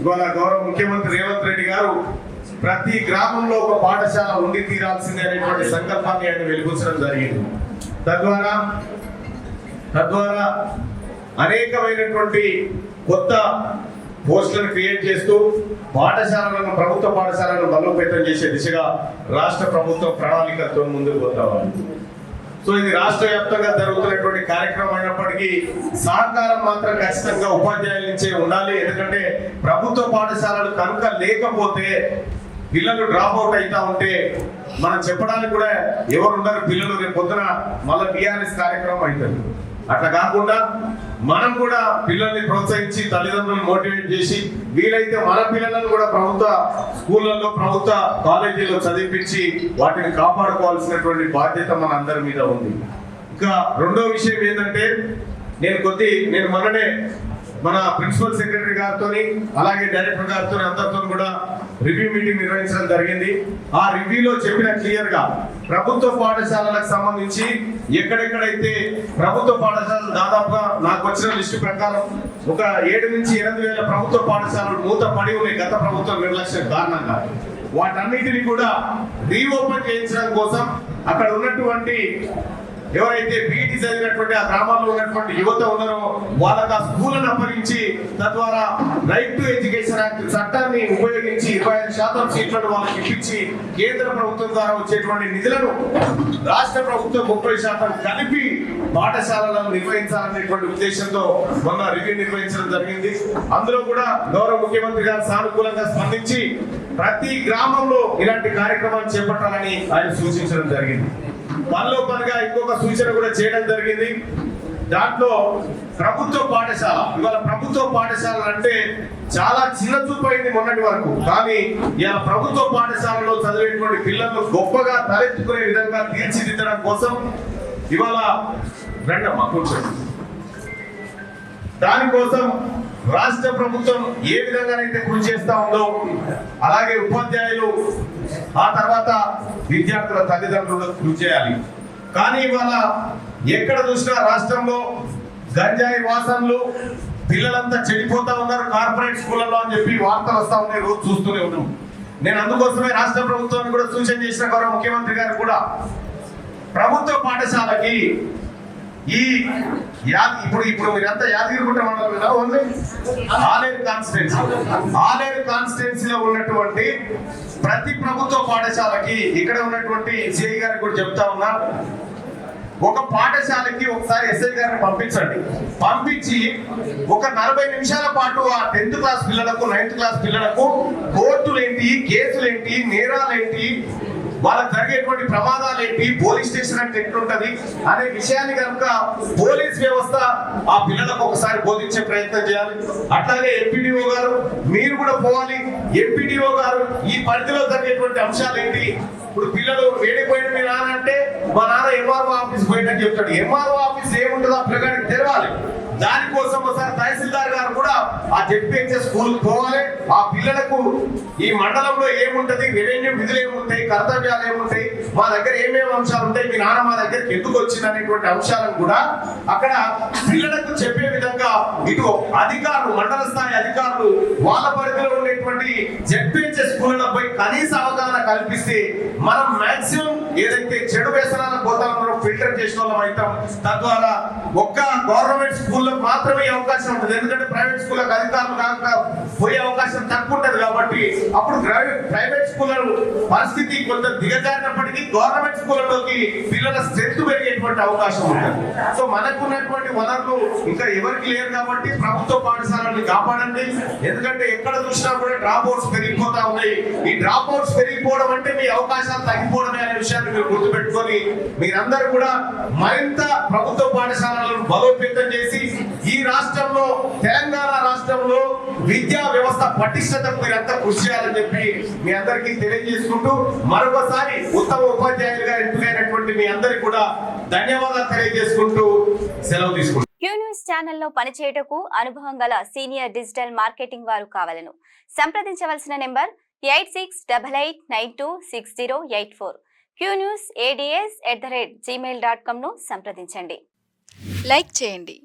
ఇవాళ గౌరవ ముఖ్యమంత్రి రేవంత్ రెడ్డి గారు ప్రతి గ్రామంలో ఒక పాఠశాల ఉండి తీరాల్సిందే అనేటువంటి సంకల్పాన్ని ఆయన వెలిబుచ్చడం జరిగింది. తద్వారా అనేకమైనటువంటి కొత్త పోస్టులను క్రియేట్ చేస్తూ పాఠశాలను, ప్రభుత్వ పాఠశాలను బలోపేతం చేసే దిశగా రాష్ట్ర ప్రభుత్వం ప్రణాళికలతో ముందుకు పోతామని. సో ఇది రాష్ట్ర వ్యాప్తంగా జరుగుతున్నటువంటి కార్యక్రమం అయినప్పటికీ సహకారం మాత్రం ఖచ్చితంగా ఉపాధ్యాయుల నుంచే ఉండాలి. ఎందుకంటే ప్రభుత్వ పాఠశాలలు కనుక లేకపోతే పిల్లలు డ్రాప్ అవుట్ అవుతా ఉంటే మనం చెప్పడానికి కూడా ఎవరు ఉండరు. పిల్లలు రేపు పొద్దున మళ్ళీ టీఆర్ఎస్ కార్యక్రమం అవుతుంది. అట్లా కాకుండా మనం కూడా పిల్లల్ని ప్రోత్సహించి తల్లిదండ్రులను మోటివేట్ చేసి వీలైతే మన పిల్లలను కూడా ప్రభుత్వ స్కూళ్ళల్లో, ప్రభుత్వ కాలేజీల్లో చదివించి వాటిని కాపాడుకోవాల్సినటువంటి బాధ్యత మన అందరి మీద ఉంది. ఇంకా రెండో విషయం ఏంటంటే నేను మొన్ననే మన ప్రిన్సిపల్ సెక్రటరీ గారితో అలాగే డైరెక్టర్ గారితో అందరితో కూడా రివ్యూ మీటింగ్ నిర్వహించడం జరిగింది. ఆ రివ్యూలో చెప్పిన క్లియర్ గా ప్రభుత్వ పాఠశాలలకు సంబంధించి ఎక్కడెక్కడైతే ప్రభుత్వ పాఠశాలలు దాదాపుగా నాకు వచ్చిన లిస్టు ప్రకారం ఒక 7 నుంచి 8,000 ప్రభుత్వ పాఠశాలలు మూత పడి ఉన్నాయి గత ప్రభుత్వం నిర్లక్ష్యం కారణంగా. వాటన్నిటిని కూడా రీఓపెన్ చేయించడం కోసం అక్కడ ఉన్నటువంటి ఎవరైతే బీఈడీ చదివినటువంటి ఆ గ్రామాల్లో ఉన్నటువంటి యువత ఉన్నారో వాళ్ళకి ఆ స్కూళ్ళను అప్పగించి తద్వారా రైట్ టు ఎడ్యుకేషన్ యాక్ట్ చట్టాన్ని ఉపయోగించి 25% సీట్లను వాళ్ళకి ఇప్పించి కేంద్ర ప్రభుత్వం ద్వారా వచ్చేటువంటి నిధులను రాష్ట్ర ప్రభుత్వం 30% కలిపి పాఠశాలలను నిర్వహించాలనేటువంటి ఉద్దేశంతో మొన్న రివ్యూ నిర్వహించడం జరిగింది. అందులో కూడా గౌరవ ముఖ్యమంత్రి గారు సానుకూలంగా స్పందించి ప్రతి గ్రామంలో ఇలాంటి కార్యక్రమాలు చేపట్టాలని ఆయన సూచించడం జరిగింది. పనిలో పనిగా ఇంకొక సూచన కూడా చేయడం జరిగింది. దాంట్లో ప్రభుత్వ పాఠశాల, ఇవాళ ప్రభుత్వ పాఠశాలలు అంటే చాలా చిన్న చూపు అయింది మొన్నటి వరకు. కానీ ఇలా ప్రభుత్వ పాఠశాలలో చదివేటువంటి పిల్లలను గొప్పగా తలెత్తుకునే విధంగా తీర్చిదిద్దడం కోసం ఇవాళ దానికోసం రాష్ట్ర ప్రభుత్వం ఏ విధంగానైతే కృషి చేస్తా ఉందో అలాగే ఉపాధ్యాయులు ఆ తర్వాత విద్యార్థుల తల్లిదండ్రులు కృషి చేయాలి. కానీ ఇవాళ ఎక్కడ చూసినా రాష్ట్రంలో గంజాయి వాసనలు, పిల్లలంతా చెడిపోతా ఉన్నారు కార్పొరేట్ స్కూళ్ళలో అని చెప్పి వార్తలు వస్తా ఉన్నాయి, రోజు చూస్తూనే ఉన్నాం. నేను అందుకోసమే రాష్ట్ర ప్రభుత్వాన్ని కూడా సూచన చేసిన గౌరవ ముఖ్యమంత్రి గారు కూడా ప్రభుత్వ పాఠశాలకి ఇప్పుడు మీరంతా యాదగిరిగుట్ట మండలం ఓన్లీ ఆలేరు కాన్స్టిట్యున్సీలో ఉన్నటువంటి ప్రతి ప్రభుత్వ పాఠశాలకి ఇక్కడ ఉన్నటువంటి సిఐ గారికి కూడా చెప్తా ఉన్నా, ఒక పాఠశాలకి ఒకసారి ఎస్ఐ గారిని పంపించి ఒక 40 నిమిషాల పాటు ఆ 10th క్లాస్ పిల్లలకు 9th క్లాస్ పిల్లలకు కోర్టులేంటి, కేసులేంటి, నేరాలేంటి, వాళ్ళకి జరిగేటువంటి ప్రమాదాలు ఏంటి, పోలీస్ స్టేషన్ అంటే ఎట్లుంటది అనే విషయాన్ని కనుక పోలీస్ వ్యవస్థ ఆ పిల్లలకు ఒకసారి బోధించే ప్రయత్నం చేయాలి. అట్లాగే ఎంపీడీఓ గారు మీరు కూడా పోవాలి. ఎంపీడీఓ గారు ఈ పరిధిలో జరిగేటువంటి అంశాలు ఏంటి, ఇప్పుడు పిల్లలు వేడిపోయిన మీ నాన్న అంటే మా నాన్న ఎంఆర్ఓ ఆఫీస్ పోయిందని చెప్తాడు. ఎంఆర్ఓ ఆఫీస్ ఏముంటుందో ఆ పిల్లగాడికి తెలవాలి. దానికోసం ఒకసారి తహసీల్దార్ గారు కూడా ఆ జెడ్పీహెచ్ఎస్ స్కూల్ పోవాలి. ఆ పిల్లలకు ఈ మండలంలో ఏముంటది, రెవెన్యూ విధులు ఏముంటాయి, కర్తవ్యాలు ఏముంటాయి, మా దగ్గర ఏమేమి అంశాలు ఉంటాయి, మీ నాన్న మా దగ్గరికి ఎందుకు వచ్చింది అనేటువంటి అంశాలను కూడా అక్కడ పిల్లలకు చెప్పే విధంగా ఇటు అధికారులు, మండల స్థాయి అధికారులు వాళ్ళ పరిధిలో ఉండేటువంటి జెడ్పీహెచ్ఎస్ స్కూళ్లపై కనీస అవగాహన కల్పిస్తే మనం మాక్సిమం ఏదైతే చెడు వ్యసనాల గోతాలను ఫిల్టర్ చేసిన వాళ్ళం అవుతాం. తద్వారా ఒక్క గవర్నమెంట్ స్కూల్లో మాత్రమే అవకాశం ఉంటుంది. ఎందుకంటే ప్రైవేట్ స్కూళ్ళకు అధికారులు కాక పోయే అవకాశం తక్కువ ఉంటుంది. కాబట్టి అప్పుడు ప్రైవేట్ స్కూళ్ళ పరిస్థితి కొంత దిగజారినప్పటికీ గవర్నమెంట్ స్కూళ్ళలోకి పిల్లల స్ట్రెంత్ పెరిగేటువంటి అవకాశం ఉంటుంది. సో మనకున్నటువంటి వనరులు ఇంకా ఎవరికి లేరు కాబట్టి ప్రభుత్వ పాఠశాలని కాపాడండి. ఎందుకంటే ఎక్కడ చూసినా కూడా డ్రాప్ అవుట్స్ పెరిగిపోతా ఉన్నాయి. ఈ డ్రాప్ అవుట్స్ పెరిగిపోవడం అంటే మీ అవకాశాలు తగ్గిపోవడమే అనే విషయాన్ని మీరు గుర్తుపెట్టుకొని మీరందరూ కూడా మరింత ప్రభుత్వ పాఠశాలలను బలోపేతం చేసి ఈ రాష్ట్రంలో, తెలంగాణ రాష్ట్రంలో విద్యా వ్యవస్థ పటిష్టతకు మీరంతా కృషి చేయాలని చెప్పి మీ అందరికీ తెలియజేసుకుంటూ మరొకసారి ఉత్తమ ఉపాధ్యాయులుగా ఎంపికైనటువంటి మీ అందరికీ కూడా ధన్యవాదాలు తెలియజేసుకుంటూ సెలవు తీసుకుంటాం. క్యూ న్యూస్ ఛానల్లో పనిచేయటకు అనుభవం గల సీనియర్ డిజిటల్ మార్కెటింగ్ వారు కావాలను సంప్రదించవలసిన నెంబర్ 8688926084. qnewsads@gmail.com ను సంప్రదించండి. లైక్ చేయండి.